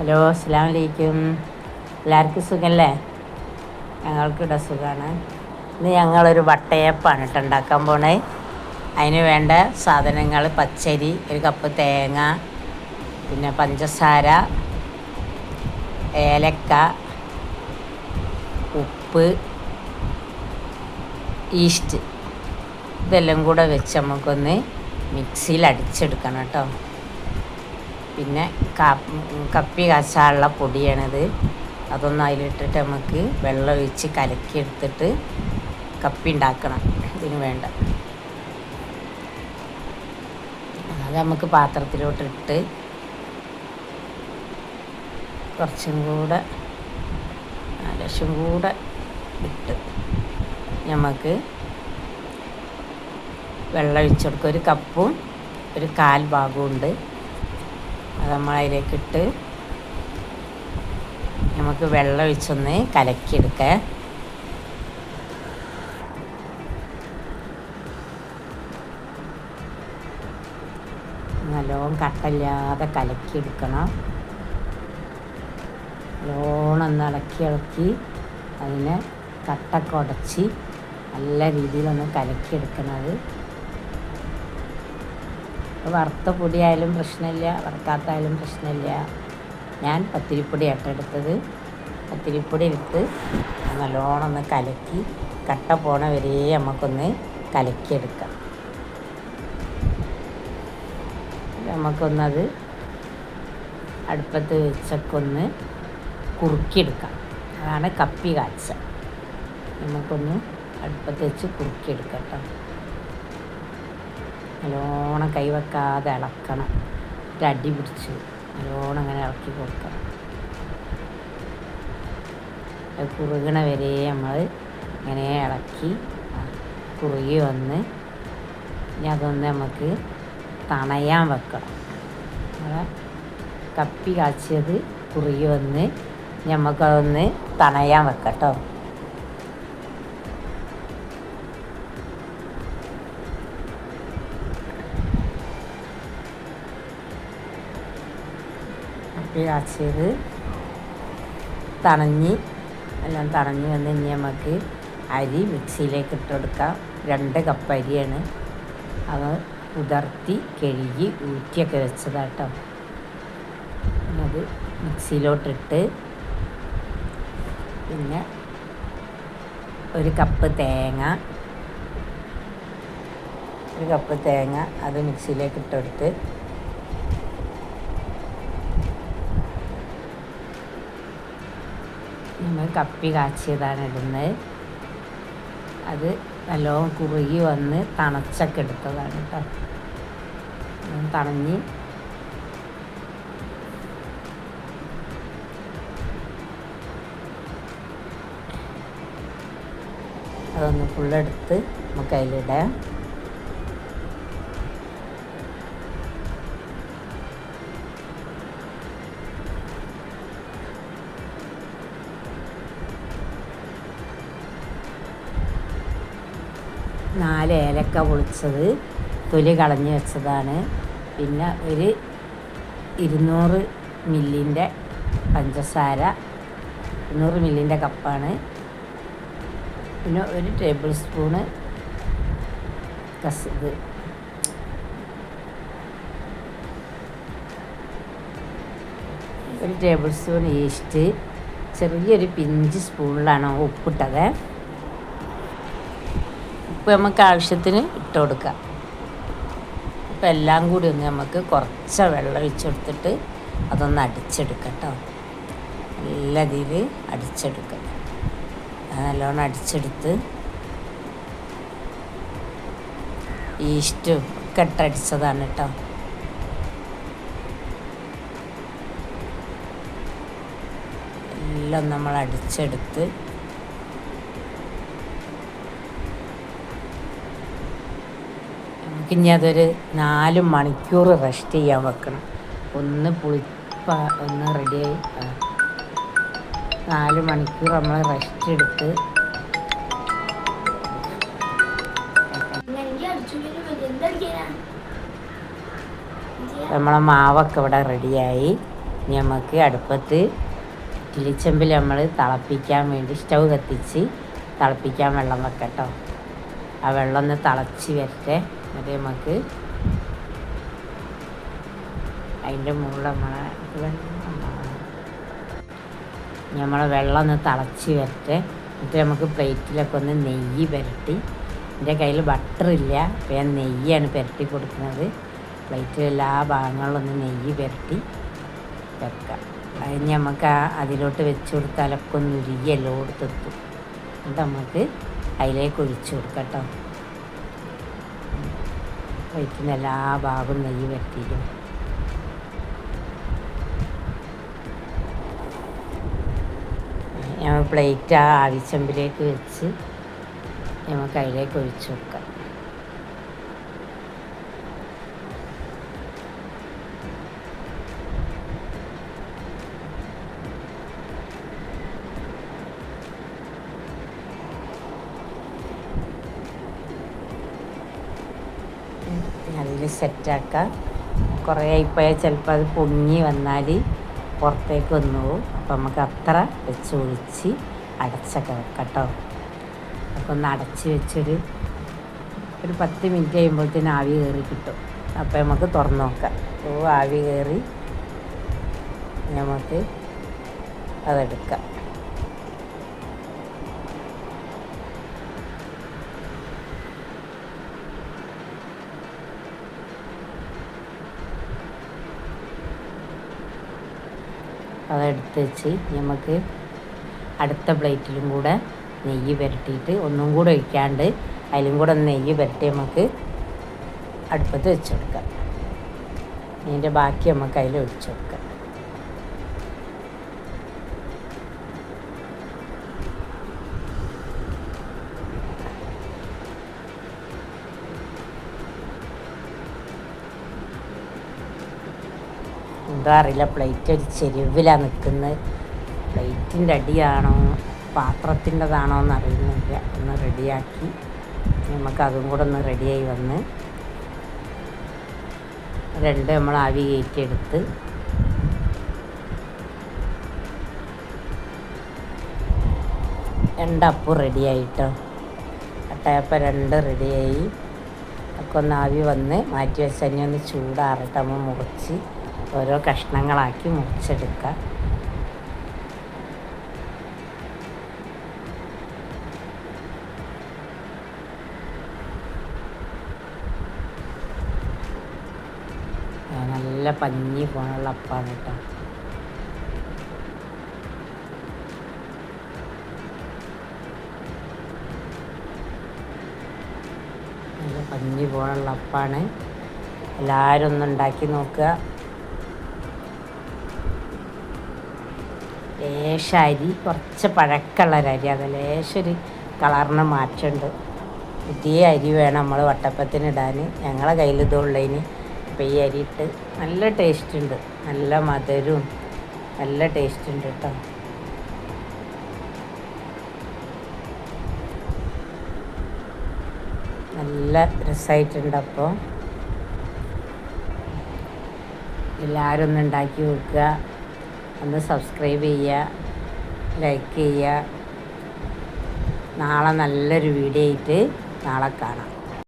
Hello, അസ്സലാമു അലൈക്കും. എല്ലാവർക്കും സുഖമല്ലേ? ഞങ്ങൾക്കിവിടെ സുഖമാണ്. ഇന്ന് ഞങ്ങളൊരു വട്ടയപ്പാണ് ഉണ്ടാക്കാൻ പോണേ. അതിന് വേണ്ട സാധനങ്ങൾ: പച്ചരി, 1 കപ്പ് തേങ്ങ, പിന്നെ പഞ്ചസാര, ഏലക്ക, ഉപ്പ്, ഈസ്റ്റ്. ഇതെല്ലാം കൂടെ വെച്ച് നമുക്കൊന്ന് മിക്സിയിൽ അടിച്ചെടുക്കണം കേട്ടോ. പിന്നെ കപ്പി കാച്ചാനുള്ള പൊടിയാണിത്. അതൊന്ന് അതിലിട്ടിട്ട് നമുക്ക് വെള്ളം ഒഴിച്ച് കലക്കിയെടുത്തിട്ട് കപ്പി ഉണ്ടാക്കണം. ഇതിന് വേണ്ട അത് നമുക്ക് പാത്രത്തിലോട്ടിട്ട് കുറച്ചും കൂടെ ലേശം കൂടെ ഇട്ട് നമുക്ക് വെള്ളം ഒഴിച്ചെടുക്കുക. 1 കപ്പും 1/4 ഭാഗവും ഉണ്ട്. അത് നമ്മൾ അതിലേക്കിട്ട് നമുക്ക് വെള്ളം ഒഴിച്ചൊന്ന് കലക്കിയെടുക്കാം. നല്ലോണം കട്ടയില്ലാതെ കലക്കിയെടുക്കണം. നല്ലോണം ഒന്ന് ഇളക്കി അതിനെ കട്ടൊക്കെ ഉടച്ച് നല്ല രീതിയിലൊന്ന് കലക്കിയെടുക്കണത്. വറുത്ത പൊടിയായാലും പ്രശ്നമില്ല, വറുക്കാത്തായാലും പ്രശ്നമില്ല. ഞാൻ പത്തിരിപ്പൊടി എടുത്തത്. പത്തിരിപ്പൊടി എടുത്ത് നല്ലോണം ഒന്ന് കലക്കി കട്ട പോണ വരെ നമുക്കൊന്ന് കലക്കിയെടുക്കാം. നമുക്കൊന്നത് അടുപ്പത്ത് വെച്ചൊക്കെ ഒന്ന് കുറുക്കിയെടുക്കാം. അതാണ് കപ്പി കാച്ച. നമുക്കൊന്ന് അടുപ്പത്ത് വെച്ച് കുറുക്കിയെടുക്കാം കേട്ടോ. നല്ലോണം കൈ വെക്കാതെ ഇളക്കണം. അടി പിടിച്ച് നല്ലോണം അങ്ങനെ ഇളക്കി കൊടുക്കണം. അത് കുറുകണ വരെ നമ്മൾ ഇങ്ങനെ ഇളക്കി കുറുകി വന്ന് ഇനി അതൊന്ന് നമുക്ക് തണയാൻ വെക്കണം. കപ്പി കാച്ചിയത് കുറുകി വന്ന് നമുക്കതൊന്ന് തണയാൻ വെക്കാം കേട്ടോ. കപ്പി കാച്ചിയത് എല്ലാം തണഞ്ഞ് വന്ന് ഇനി നമുക്ക് അരി മിക്സിയിലേക്ക് ഇട്ട് കൊടുക്കാം. 2 കപ്പ് അരിയാണ്. അത് കുതിർത്തി കഴുകി ഊറ്റിയൊക്കെ വെച്ചതാട്ടോ. അത് മിക്സിയിലോട്ടിട്ട് പിന്നെ 1 കപ്പ് തേങ്ങ അത് മിക്സിയിലേക്ക് ഇട്ടെടുത്ത് നമ്മൾ കപ്പി കാച്ചിയതാണ് ഇടുന്നത്. അത് നല്ലോണം കുറുകി വന്ന് തണച്ചൊക്കെ എടുത്തതാണ് കേട്ടോ. തണഞ്ഞ് അതൊന്ന് ഫുള്ളെടുത്ത് നമുക്ക് അതിലിടാം. നാല് ഏലക്ക പൊളിച്ചത് തൊലി കളഞ്ഞ് വെച്ചതാണ്. പിന്നെ 200 മില്ലിൻ്റെ പഞ്ചസാര, 200 മില്ലിൻ്റെ കപ്പാണ്. പിന്നെ 1 ടേബിൾ സ്പൂണ് ഇത് 1 ടേബിൾ സ്പൂൺ ഈസ്റ്റ്, ചെറിയൊരു പിഞ്ച് സ്പൂണിലാണ് ഉപ്പിട്ടത്. ഉപ്പ് നമുക്ക് ആവശ്യത്തിന് ഇട്ട് കൊടുക്കാം. ഇപ്പം എല്ലാം കൂടി ഒന്ന് നമുക്ക് കുറച്ച് വെള്ളം ഒഴിച്ചെടുത്തിട്ട് അതൊന്ന് അടിച്ചെടുക്കാം കേട്ടോ. നല്ല രീതിയിൽ അടിച്ചെടുക്കാം. നല്ലോണം അടിച്ചെടുത്ത് ഈസ്റ്റും ഒക്കെ ഇട്ടടിച്ചതാണ് കേട്ടോ. എല്ലാം നമ്മൾ അടിച്ചെടുത്ത് നമുക്കിനി അതൊരു 4 മണിക്കൂർ റെസ്റ്റ് ചെയ്യാൻ വെക്കണം. ഒന്ന് റെഡിയായി 4 മണിക്കൂർ നമ്മൾ റെസ്റ്റ് എടുത്ത് നമ്മളെ മാവൊക്കെ ഇവിടെ റെഡിയായി. ഇനി നമുക്ക് അടുപ്പത്ത് ഇഡ്ഡലിച്ചെമ്പിൽ നമ്മൾ തിളപ്പിക്കാൻ വേണ്ടി സ്റ്റൗ കത്തിച്ച് തിളപ്പിക്കാൻ വെള്ളം വെക്കട്ടോ. ആ വെള്ളം ഒന്ന് തിളച്ച് വരട്ടെ. എന്നിട്ട് നമുക്ക് അതിൻ്റെ മുകളിൽ നമ്മളെ വെള്ളം ഒന്ന് തിളച്ച് വരട്ടെ. എന്നിട്ട് നമുക്ക് പ്ലേറ്റിലൊക്കെ ഒന്ന് നെയ്യ് പുരട്ടി, എൻ്റെ കയ്യിൽ ബട്ടറില്ല അപ്പോൾ ഞാൻ നെയ്യാണ് പുരട്ടി കൊടുക്കുന്നത്. പ്ലേറ്റിൽ എല്ലാ ഭാഗങ്ങളിലൊന്ന് നെയ്യ് പുരട്ടി വെക്കാം. അതിന് നമുക്ക് അതിലോട്ട് വെച്ച് കൊടുത്താലൊക്കെ ഒന്ന് ഉരുകിയല്ലോ കൊടുത്തെത്തും. എന്നിട്ട് നമുക്ക് അതിലേക്ക് ഒഴിച്ച് കൊടുക്കാം കേട്ടോ. പ്ലേറ്റിന് എല്ലാ ഭാഗവും നെയ്യ് പുരട്ടിയിടും. ഞാൻ പ്ലേറ്റ് ആ ആവിച്ചെമ്പിലേക്ക് വെച്ച് നമുക്ക് അതിലേക്ക് ഒഴിച്ച് കൊടുക്കാം. അതിൽ സെറ്റാക്കാം. കുറേ ആയിപ്പോയാൽ ചിലപ്പോൾ അത് പൊങ്ങി വന്നാൽ പുറത്തേക്ക് വന്നു പോകും. അപ്പോൾ നമുക്ക് അത്ര വെച്ച് ഒഴിച്ച് അടച്ചൊക്കെ വെക്കാം കേട്ടോ. അപ്പോൾ ഒന്ന് അടച്ച് വെച്ചൊരു 10 മിനിറ്റ് കഴിയുമ്പോഴത്തേന് ആവി കയറി കിട്ടും. അപ്പോൾ നമുക്ക് തുറന്ന് നോക്കാം. ആവി കയറി നമുക്ക് അതെടുക്കാം. അതെടുത്ത് വെച്ച് നമുക്ക് അടുത്ത പ്ലേറ്റിലും കൂടെ നെയ്യ് പുരട്ടിയിട്ട് ഒന്നും കൂടെ ഒഴിക്കാണ്ട് അതിലും കൂടെ നെയ്യ് പുരട്ടി നമുക്ക് അടുപ്പത്ത് വെച്ച് കൊടുക്കാം. ഇതിൻ്റെ ബാക്കി നമുക്ക് അതിൽ ഒഴിച്ച് കൊടുക്കാം. എന്താ അറിയില്ല, പ്ലേറ്റ് ഒരു ചെരുവിലാണ് നിൽക്കുന്നത്. പ്ലേറ്റിൻ്റെ അടിയാണോ പാത്രത്തിൻ്റെതാണോ എന്ന് അറിയുന്നില്ല. ഒന്ന് റെഡിയാക്കി നമുക്കതും കൂടെ ഒന്ന് റെഡിയായി വന്ന് 2 നമ്മൾ ആവി കയറ്റിയെടുത്ത് രണ്ടപ്പം റെഡിയായിട്ടോ. അട്ടയപ്പം 2 റെഡിയായി. ഒക്കെ ഒന്ന് ആവി വന്ന് മാറ്റി വെച്ച് തന്നെ ഒന്ന് ചൂടാറിട്ട് നമ്മൾ മുറിച്ച് ഓരോ കഷ്ണങ്ങളാക്കി മുറിച്ചെടുക്കുക. നല്ല പഞ്ഞി പോലുള്ള അപ്പാണ് കേട്ടോ. നല്ല പഞ്ഞി പോലുള്ള അപ്പാണ്. എല്ലാവരും ഒന്ന് ഉണ്ടാക്കി നോക്കുക. ലേശം അരി, കുറച്ച് പഴക്കമുള്ള അരി, അത് ലേശൊരു കളറിന് മാറ്റമുണ്ട്. പുതിയ അരി വേണം നമ്മൾ വട്ടപ്പത്തിനിടാൻ. ഞങ്ങളെ കയ്യിൽ ഇതുള്ളതിന് അപ്പോൾ ഈ അരി ഇട്ട് നല്ല ടേസ്റ്റ് ഉണ്ട്. നല്ല മധുരവും നല്ല ടേസ്റ്റ് ഉണ്ട് കേട്ടോ. നല്ല രസമായിട്ടുണ്ട്. അപ്പോൾ എല്ലാവരും ഒന്ന് ഉണ്ടാക്കി നോക്കുക. ഒന്ന് സബ്സ്ക്രൈബ് ചെയ്യുക, ലൈക്ക് ചെയ്യുക. നാളെ നല്ലൊരു വീഡിയോ ആയിട്ട് നാളെ കാണാം.